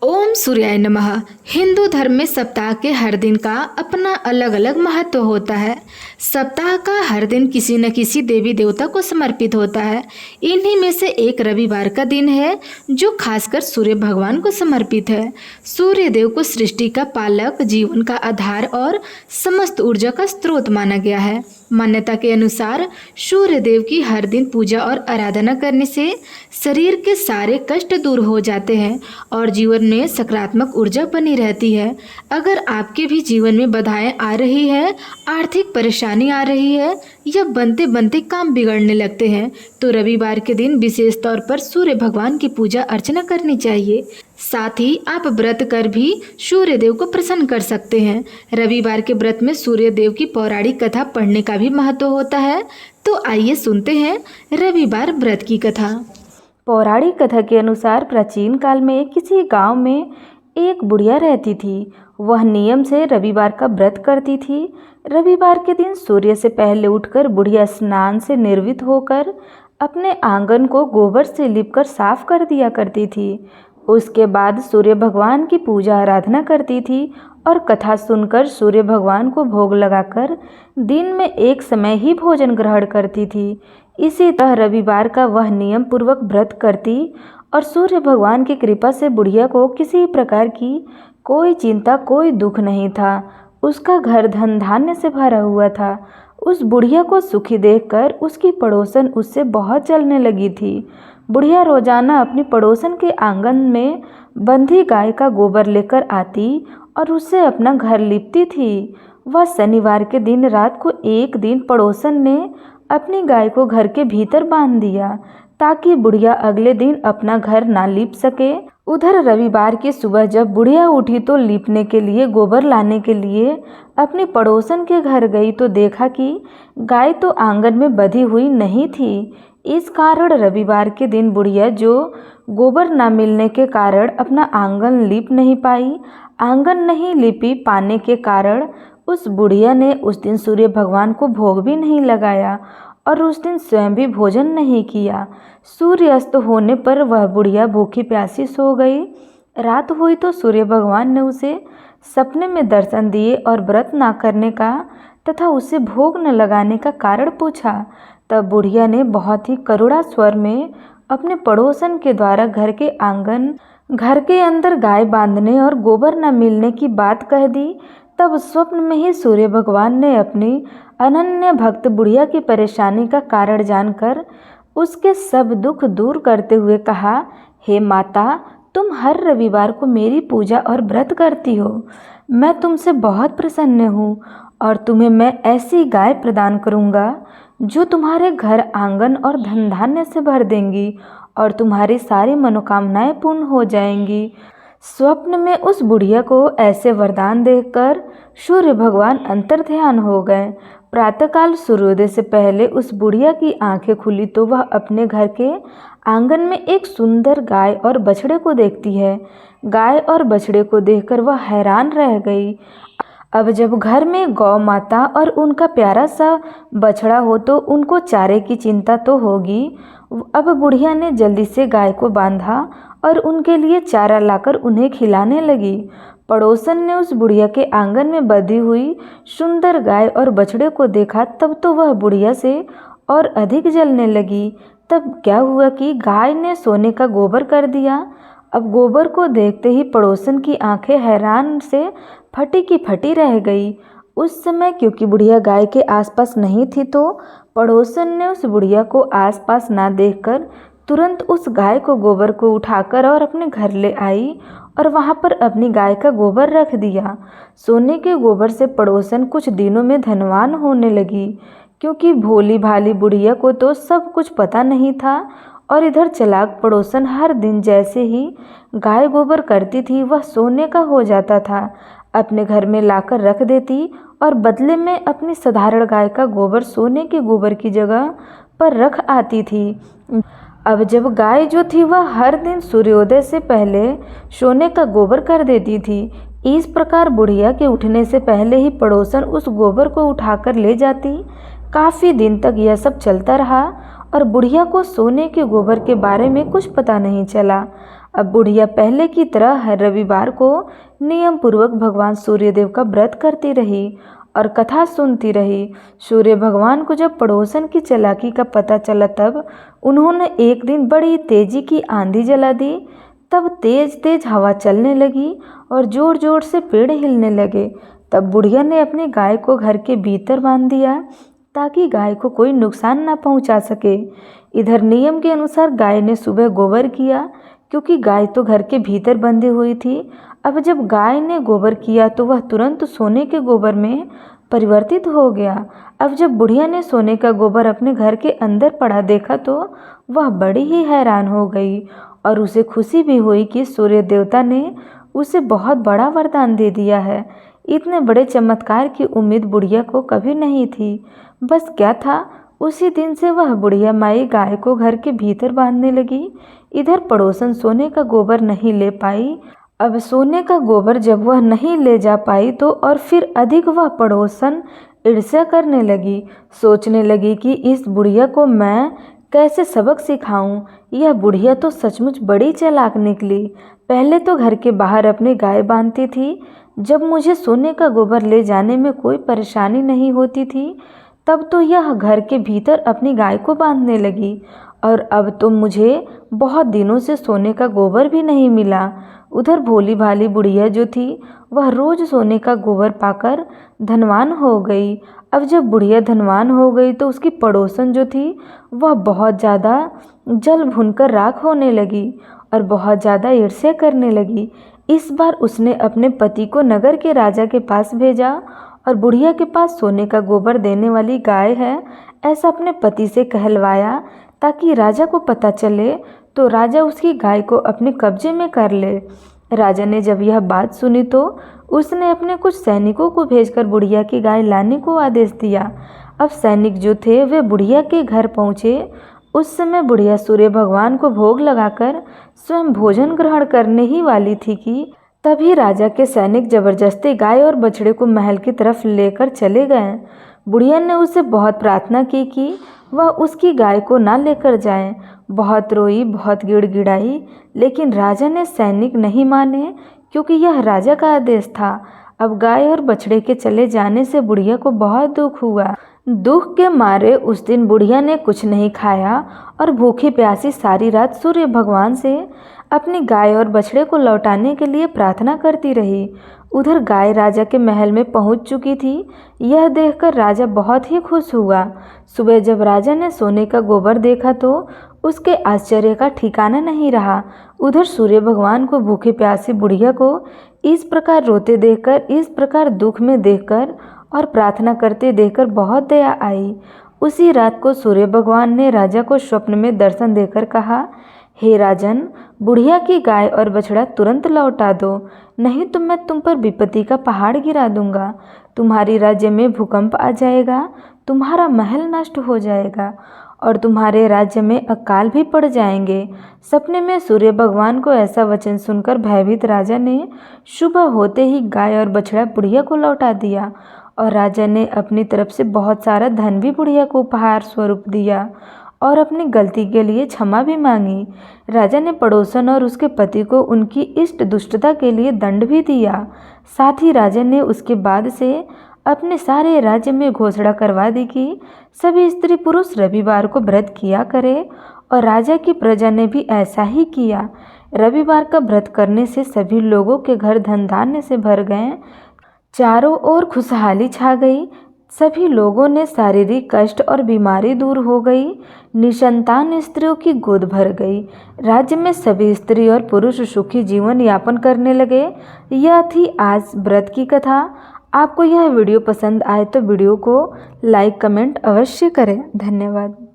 ओम सूर्याय नमः। हिंदू धर्म में सप्ताह के हर दिन का अपना अलग अलग महत्व होता है। सप्ताह का हर दिन किसी न किसी देवी देवता को समर्पित होता है। इन्हीं में से एक रविवार का दिन है जो खासकर सूर्य भगवान को समर्पित है। सूर्य देव को सृष्टि का पालक, जीवन का आधार और समस्त ऊर्जा का स्रोत माना गया है। मान्यता के अनुसार सूर्य देव की हर दिन पूजा और आराधना करने से शरीर के सारे कष्ट दूर हो जाते हैं और जीवन में सकारात्मक ऊर्जा बनी रहती है। अगर आपके भी जीवन में बाधाएं आ रही है, आर्थिक परेशानी आ रही है या बनते बनते काम बिगड़ने लगते हैं तो रविवार के दिन विशेष तौर पर सूर्य भगवान की पूजा अर्चना करनी चाहिए। साथ ही आप व्रत कर भी सूर्य देव को प्रसन्न कर सकते हैं। रविवार के व्रत में सूर्य देव की पौराणिक कथा पढ़ने का भी महत्व होता है। तो आइए सुनते हैं रविवार व्रत की कथा। पौराणिक कथा के अनुसार प्राचीन काल में किसी गांव में एक बुढ़िया रहती थी। वह नियम से रविवार का व्रत करती थी। रविवार के दिन सूर्य से पहले उठकर बुढ़िया स्नान से निर्वित होकर अपने आंगन को गोबर से लिपकर साफ कर दिया करती थी। उसके बाद सूर्य भगवान की पूजा आराधना करती थी और कथा सुनकर सूर्य भगवान को भोग लगाकर दिन में एक समय ही भोजन ग्रहण करती थी। इसी तरह रविवार का वह नियम पूर्वक व्रत करती और सूर्य भगवान की कृपा से बुढ़िया को किसी प्रकार की कोई चिंता, कोई दुख नहीं था। उसका घर धन धान्य से भरा हुआ था। उस बुढ़िया को सुखी देखकर उसकी पड़ोसन उससे बहुत जलने लगी थी। बुढ़िया रोजाना अपनी पड़ोसन के आंगन में बंधी गाय का गोबर लेकर आती और उससे अपना घर लिपती थी। वह शनिवार के दिन रात को एक दिन पड़ोसन ने अपनी गाय को घर के भीतर बांध दिया ताकि बुढ़िया अगले दिन अपना घर ना लीप सके। उधर रविवार की सुबह जब बुढ़िया उठी तो लीपने के लिए गोबर लाने के लिए अपनी पड़ोसन के घर गई तो देखा कि गाय तो आंगन में बंधी हुई नहीं थी। इस कारण रविवार के दिन बुढ़िया जो गोबर ना मिलने के कारण अपना आंगन लीप नहीं पाई, आंगन नहीं लीपी पाने के कारण उस बुढ़िया ने उस दिन सूर्य भगवान को भोग भी नहीं लगाया और उस दिन स्वयं भी भोजन नहीं किया। सूर्य अस्त होने पर वह बुढ़िया भूखी प्यासी सो गई। रात हुई तो सूर्य भगवान ने उसे सपने में दर्शन दिए और व्रत ना करने का तथा उसे भोग न लगाने का कारण पूछा। तब बुढ़िया ने बहुत ही करुणा स्वर में अपने पड़ोसन के द्वारा घर के अंदर गाय बांधने और गोबर न मिलने की बात कह दी। तब स्वप्न में ही सूर्य भगवान ने अपनी अनन्य भक्त बुढ़िया की परेशानी का कारण जानकर उसके सब दुख दूर करते हुए कहा, हे माता, तुम हर रविवार को मेरी पूजा और व्रत करती हो। मैं तुमसे बहुत प्रसन्न हूँ और तुम्हें मैं ऐसी गाय प्रदान करूँगा जो तुम्हारे घर आंगन और धन धान्य से भर देंगी और तुम्हारी सारी मनोकामनाएं पूर्ण हो जाएंगी। स्वप्न में उस बुढ़िया को ऐसे वरदान देखकर सूर्य भगवान अंतर्ध्यान हो गए। प्रातःकाल सूर्योदय से पहले उस बुढ़िया की आंखें खुली तो वह अपने घर के आंगन में एक सुंदर गाय और बछड़े को देखती है। गाय और बछड़े को देखकर वह हैरान रह गई। अब जब घर में गौ माता और उनका प्यारा सा बछड़ा हो तो उनको चारे की चिंता तो होगी। अब बुढ़िया ने जल्दी से गाय को बांधा और उनके लिए चारा लाकर उन्हें खिलाने लगी। पड़ोसन ने उस बुढ़िया के आंगन में बंधी हुई सुंदर गाय और बछड़े को देखा। तब तो वह बुढ़िया से और अधिक जलने लगी। तब क्या हुआ कि गाय ने सोने का गोबर कर दिया। अब गोबर को देखते ही पड़ोसन की आंखें हैरान से फटी की फटी रह गई। उस समय क्योंकि बुढ़िया गाय के आसपास नहीं थी तो पड़ोसन ने उस बुढ़िया को आसपास ना देखकर तुरंत उस गाय को गोबर को उठाकर और अपने घर ले आई और वहां पर अपनी गाय का गोबर रख दिया। सोने के गोबर से पड़ोसन कुछ दिनों में धनवान होने लगी क्योंकि भोली भाली बुढ़िया को तो सब कुछ पता नहीं था और इधर चालाक पड़ोसन हर दिन जैसे ही गाय गोबर करती थी वह सोने का हो जाता था, अपने घर में लाकर रख देती और बदले में अपनी साधारण गाय का गोबर सोने के गोबर की जगह पर रख आती थी। अब जब गाय जो थी वह हर दिन सूर्योदय से पहले सोने का गोबर कर देती थी। इस प्रकार बुढ़िया के उठने से पहले ही पड़ोसन उस गोबर को उठाकर ले जाती। काफ़ी दिन तक यह सब चलता रहा और बुढ़िया को सोने के गोबर के बारे में कुछ पता नहीं चला। अब बुढ़िया पहले की तरह हर रविवार को नियम पूर्वक भगवान सूर्यदेव का व्रत करती रही और कथा सुनती रही। सूर्य भगवान को जब पड़ोसन की चालाकी का पता चला तब उन्होंने एक दिन बड़ी तेजी की आंधी जला दी। तब तेज तेज हवा चलने लगी और जोर जोर से पेड़ हिलने लगे। तब बुढ़िया ने अपनी गाय को घर के भीतर बांध दिया ताकि गाय को कोई नुकसान न पहुंचा सके। इधर नियम के अनुसार गाय ने सुबह गोबर किया, क्योंकि गाय तो घर के भीतर बंधी हुई थी। अब जब गाय ने गोबर किया तो वह तुरंत सोने के गोबर में परिवर्तित हो गया। अब जब बुढ़िया ने सोने का गोबर अपने घर के अंदर पड़ा देखा तो वह बड़ी ही हैरान हो गई और उसे खुशी भी हुई कि सूर्य देवता ने उसे बहुत बड़ा वरदान दे दिया है। इतने बड़े चमत्कार की उम्मीद बुढ़िया को कभी नहीं थी। बस क्या था, उसी दिन से वह बुढ़िया माई गाय को घर के भीतर बांधने लगी। इधर पड़ोसन सोने का गोबर नहीं ले पाई। अब सोने का गोबर जब वह नहीं ले जा पाई तो और फिर अधिक वह पड़ोसन ईर्ष्या करने लगी। सोचने लगी कि इस बुढ़िया को मैं कैसे सबक सिखाऊं। यह बुढ़िया तो सचमुच बड़ी चालाक निकली। पहले तो घर के बाहर अपनी गाय बांधती थी। जब मुझे सोने का गोबर ले जाने में कोई परेशानी नहीं होती थी तब तो यह घर के भीतर अपनी गाय को बांधने लगी, और अब तो मुझे बहुत दिनों से सोने का गोबर भी नहीं मिला। उधर भोली भाली बुढ़िया जो थी वह रोज सोने का गोबर पाकर धनवान हो गई। अब जब बुढ़िया धनवान हो गई तो उसकी पड़ोसन जो थी वह बहुत ज़्यादा जल भुनकर राख होने लगी और बहुत ज़्यादा ईर्ष्या करने लगी। इस बार उसने अपने पति को नगर के राजा के पास भेजा और बुढ़िया के पास सोने का गोबर देने वाली गाय है ऐसा अपने पति से कहलवाया, ताकि राजा को पता चले तो राजा उसकी गाय को अपने कब्जे में कर ले। राजा ने जब यह बात सुनी तो उसने अपने कुछ सैनिकों को भेजकर बुढ़िया की गाय लाने को आदेश दिया। अब सैनिक जो थे वे बुढ़िया के घर पहुँचे। उस समय बुढ़िया सूर्य भगवान को भोग लगाकर स्वयं भोजन ग्रहण करने ही वाली थी कि तभी राजा के सैनिक जबरदस्ती गाय और बछड़े को महल की तरफ लेकर चले गए। बुढ़िया ने उससे बहुत प्रार्थना की कि वह उसकी गाय को ना लेकर जाए। बहुत रोई, बहुत गिड़गिड़ाई, लेकिन राजा ने सैनिक नहीं माने, क्योंकि यह राजा का आदेश था। अब गाय और बछड़े के चले जाने से बुढ़िया को बहुत दुख हुआ। दुख के मारे उस दिन बुढ़िया ने कुछ नहीं खाया और भूखी प्यासी सारी रात सूर्य भगवान से अपनी गाय और बछड़े को लौटाने के लिए प्रार्थना करती रही। उधर गाय राजा के महल में पहुंच चुकी थी। यह देखकर राजा बहुत ही खुश हुआ। सुबह जब राजा ने सोने का गोबर देखा तो उसके आश्चर्य का ठिकाना नहीं रहा। उधर सूर्य भगवान को भूखी प्यासी बुढ़िया को इस प्रकार रोते देखकर, इस प्रकार दुख में देखकर और प्रार्थना करते देखकर बहुत दया आई। उसी रात को सूर्य भगवान ने राजा को स्वप्न में दर्शन देकर कहा, हे राजन, बुढ़िया की गाय और बछड़ा तुरंत लौटा दो, नहीं तो मैं तुम पर विपत्ति का पहाड़ गिरा दूंगा। तुम्हारी राज्य में भूकंप आ जाएगा, तुम्हारा महल नष्ट हो जाएगा और तुम्हारे राज्य में अकाल भी पड़ जाएंगे। सपने में सूर्य भगवान को ऐसा वचन सुनकर भयभीत राजा ने सुबह होते ही गाय और बछड़ा बुढ़िया को लौटा दिया और राजा ने अपनी तरफ से बहुत सारा धन भी बुढ़िया को उपहार स्वरूप दिया और अपनी गलती के लिए क्षमा भी मांगी। राजा ने पड़ोसन और उसके पति को उनकी इष्ट दुष्टता के लिए दंड भी दिया। साथ ही राजा ने उसके बाद से अपने सारे राज्य में घोषणा करवा दी कि सभी स्त्री पुरुष रविवार को व्रत किया करे, और राजा की प्रजा ने भी ऐसा ही किया। रविवार का व्रत करने से सभी लोगों के घर धन धान्य से भर गए। चारों ओर खुशहाली छा गई। सभी लोगों ने शारीरिक कष्ट और बीमारी दूर हो गई। निसंतान स्त्रियों की गोद भर गई। राज्य में सभी स्त्री और पुरुष सुखी जीवन यापन करने लगे। यह थी आज व्रत की कथा। आपको यह वीडियो पसंद आए तो वीडियो को लाइक कमेंट अवश्य करें। धन्यवाद।